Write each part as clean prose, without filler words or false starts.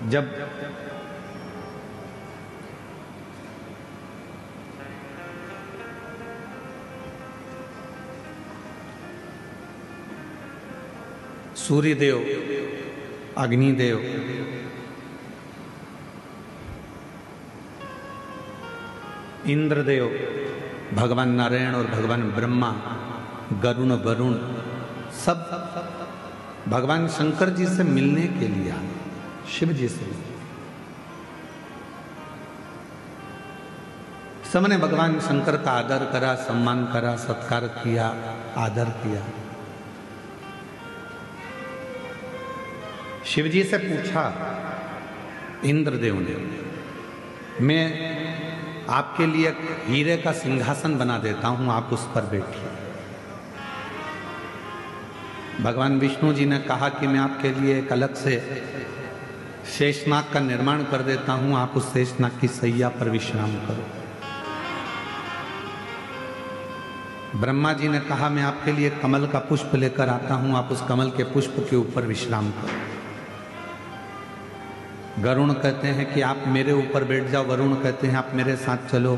जब सूर्यदेव, अग्निदेव, इंद्रदेव, भगवान नारायण और भगवान ब्रह्मा, गरुण, वरुण सब भगवान शंकर जी से मिलने के लिए आए, शिव जी से। सबने भगवान शंकर का आदर करा, सम्मान करा, सत्कार किया, आदर किया। शिव जी से पूछा इंद्रदेव ने, मैं आपके लिए हीरे का सिंहासन बना देता हूं, आप उस पर बैठिए। भगवान विष्णु जी ने कहा कि मैं आपके लिए एक अलग से शेषनाग का निर्माण कर देता हूं, आप उस शेषनाग की सैया पर विश्राम करो। ब्रह्मा जी ने कहा मैं आपके लिए कमल का पुष्प लेकर आता हूं, आप उस कमल के पुष्प के ऊपर विश्राम करो। गरुण कहते हैं कि आप मेरे ऊपर बैठ जाओ, वरुण कहते हैं आप मेरे साथ चलो।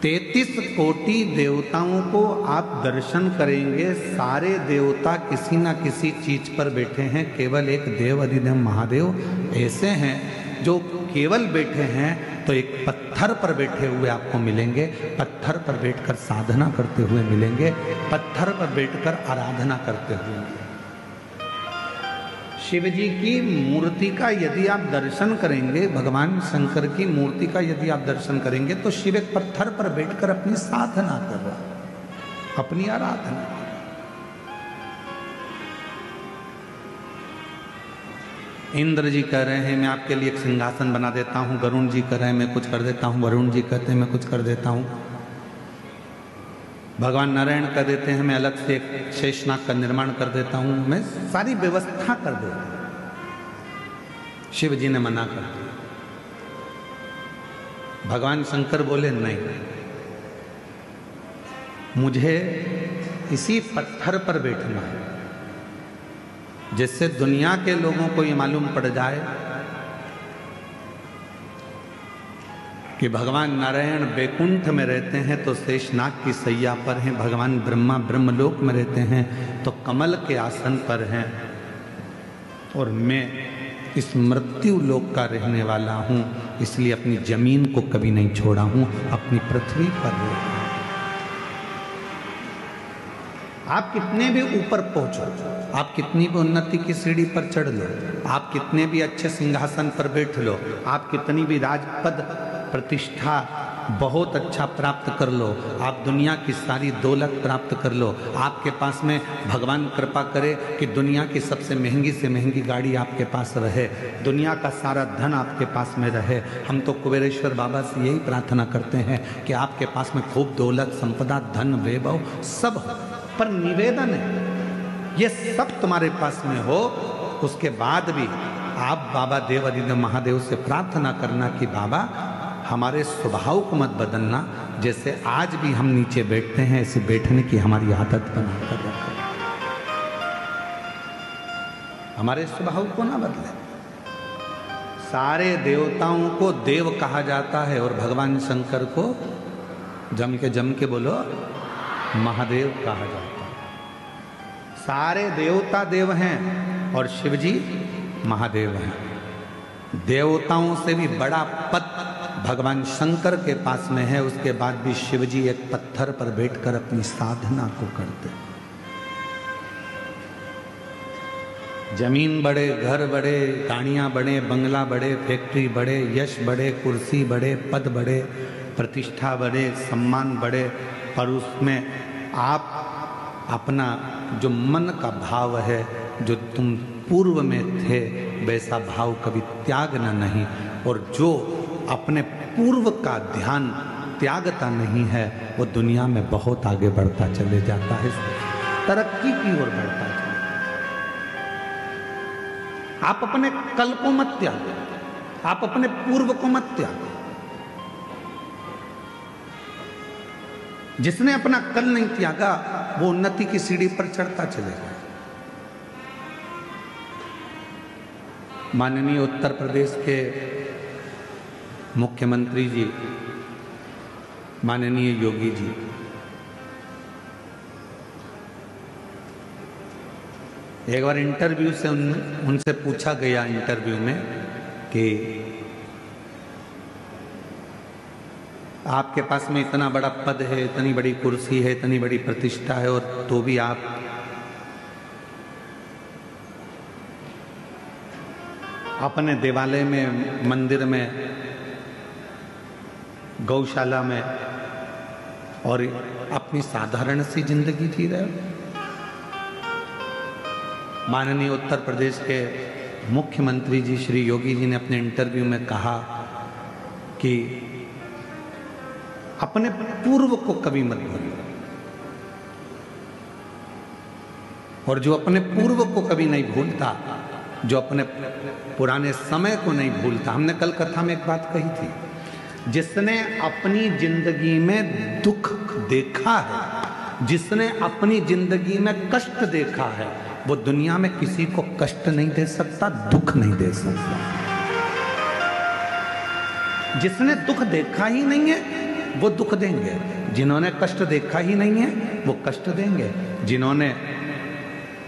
33 कोटि देवताओं को आप दर्शन करेंगे, सारे देवता किसी ना किसी चीज पर बैठे हैं, केवल एक देव अधिदेव महादेव ऐसे हैं जो केवल बैठे हैं तो एक पत्थर पर बैठे हुए आपको मिलेंगे, पत्थर पर बैठकर साधना करते हुए मिलेंगे, पत्थर पर बैठकर आराधना करते हुए मिलेंगे। शिव जी की मूर्ति का यदि आप दर्शन करेंगे, भगवान शंकर की मूर्ति का यदि आप दर्शन करेंगे तो शिव एक पत्थर पर बैठकर अपनी साधना कर रहा, अपनी आराधना। इंद्र जी कह रहे हैं मैं आपके लिए एक सिंहासन बना देता हूं, गरुण जी कह रहे हैं मैं कुछ कर देता हूं, वरुण जी कहते हैं मैं कुछ कर देता हूं, भगवान नारायण कह देते हैं मैं अलग से एक शेषनाग का निर्माण कर देता हूं, मैं सारी व्यवस्था कर देता हूं। शिव जी ने मना कर दिया। भगवान शंकर बोले नहीं, मुझे इसी पत्थर पर बैठना है, जिससे दुनिया के लोगों को ये मालूम पड़ जाए कि भगवान नारायण बैकुंठ में रहते हैं तो शेषनाग की सैया पर हैं, भगवान ब्रह्मा ब्रह्मलोक में रहते हैं तो कमल के आसन पर हैं, और मैं इस मृत्यु लोक का रहने वाला हूं, इसलिए अपनी जमीन को कभी नहीं छोड़ा हूं, अपनी पृथ्वी पर रहता हूं। आप कितने भी ऊपर पहुंचो, आप कितनी भी उन्नति की सीढ़ी पर चढ़ लो, आप कितने भी अच्छे सिंहासन पर बैठ लो, आप कितनी भी राजपद प्रतिष्ठा बहुत अच्छा प्राप्त कर लो, आप दुनिया की सारी दौलत प्राप्त कर लो, आपके पास में भगवान कृपा करे कि दुनिया की सबसे महंगी से महंगी गाड़ी आपके पास रहे, दुनिया का सारा धन आपके पास में रहे। हम तो कुबेरेश्वर बाबा से यही प्रार्थना करते हैं कि आपके पास में खूब दौलत, संपदा, धन, वैभव सब हो, पर निवेदन है ये सब तुम्हारे पास में हो, उसके बाद भी आप बाबा देव अधिदेव महादेव से प्रार्थना करना कि बाबा हमारे स्वभाव को मत बदलना, जैसे आज भी हम नीचे बैठते हैं ऐसे बैठने की हमारी आदत बना कर रखो, हमारे स्वभाव को ना बदले। सारे देवताओं को देव कहा जाता है और भगवान शंकर को जम के बोलो महादेव कहा जाता है। सारे देवता देव हैं और शिव जी महादेव हैं। देवताओं से भी बड़ा पद भगवान शंकर के पास में है, उसके बाद भी शिव जी एक पत्थर पर बैठकर अपनी साधना को करते। जमीन बड़े, घर बड़े, गाड़ियां बड़े, बंगला बड़े, फैक्ट्री बड़े, यश बड़े, कुर्सी बड़े, पद बड़े, प्रतिष्ठा बड़े, सम्मान बड़े, पर उसमें आप अपना जो मन का भाव है, जो तुम पूर्व में थे वैसा भाव कभी त्यागना नहीं, और जो अपने पूर्व का ध्यान त्यागता नहीं है वो दुनिया में बहुत आगे बढ़ता चले जाता है, तरक्की की ओर बढ़ता है। आप अपने कल को मत त्यागो, आप अपने पूर्व को मत त्यागो। जिसने अपना कल नहीं त्यागा वो उन्नति की सीढ़ी पर चढ़ता चलेगा। माननीय उत्तर प्रदेश के मुख्यमंत्री जी माननीय योगी जी, एक बार इंटरव्यू से उनसे पूछा गया इंटरव्यू में कि आपके पास में इतना बड़ा पद है, इतनी बड़ी कुर्सी है, इतनी बड़ी प्रतिष्ठा है, और तो भी आप अपने देवालय में, मंदिर में, गौशाला में और अपनी साधारण सी जिंदगी जी रहे हो। माननीय उत्तर प्रदेश के मुख्यमंत्री जी श्री योगी जी ने अपने इंटरव्यू में कहा कि अपने पूर्व को कभी मत भूलिए, और जो अपने पूर्व को कभी नहीं भूलता, जो अपने पुराने समय को नहीं भूलता। हमने कल कथा में एक बात कही थी, जिसने अपनी जिंदगी में दुख देखा है, जिसने अपनी जिंदगी में कष्ट देखा है, वो दुनिया में किसी को कष्ट नहीं दे सकता, दुख नहीं दे सकता। जिसने दुख देखा ही नहीं है वो दुख देंगे, जिन्होंने कष्ट देखा ही नहीं है वो कष्ट देंगे, जिन्होंने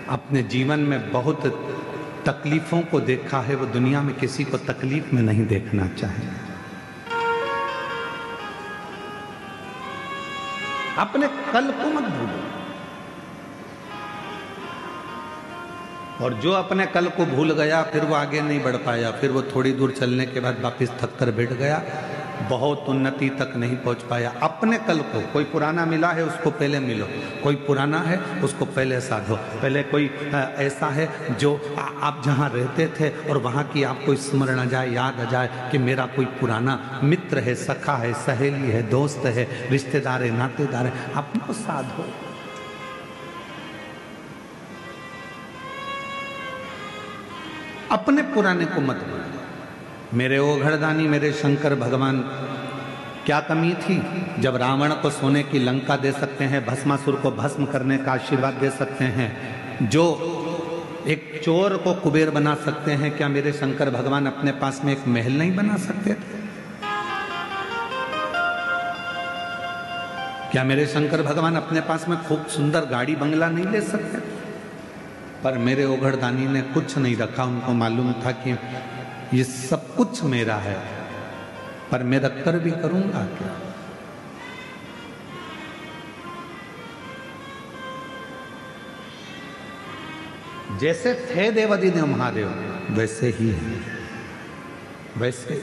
अपने जीवन में बहुत तकलीफों को देखा है वो दुनिया में किसी को तकलीफ में नहीं देखना चाहेंगे। अपने कल को मत भूलो, और जो अपने कल को भूल गया फिर वो आगे नहीं बढ़ पाया, फिर वो थोड़ी दूर चलने के बाद वापस थक कर बैठ गया, बहुत उन्नति तक नहीं पहुंच पाया। अपने कल को, कोई पुराना मिला है उसको पहले मिलो, कोई पुराना है उसको पहले साधो। पहले कोई ऐसा है जो आप जहाँ रहते थे और वहाँ की आपको स्मरण आ जाए, याद आ जाए कि मेरा कोई पुराना मित्र है, सखा है, सहेली है, दोस्त है, रिश्तेदार है, नातेदार है, अपनो साधो। अपने पुराने को मत भूलो। मेरे ओघड़दानी, मेरे शंकर भगवान, क्या कमी थी जब रावण को सोने की लंका दे सकते हैं, भस्मासुर को भस्म करने का आशीर्वाद दे सकते हैं, जो एक चोर को कुबेर बना सकते हैं, क्या मेरे शंकर भगवान अपने पास में एक महल नहीं बना सकते थे? क्या मेरे शंकर भगवान अपने पास में खूब सुंदर गाड़ी बंगला नहीं ले सकते? पर मेरे ओघड़दानी ने कुछ नहीं रखा। उनको मालूम था कि ये सब कुछ मेरा है, पर मैं रख कर भी करूंगा क्या? जैसे थे देवादिदेव महादेव वैसे ही है, वैसे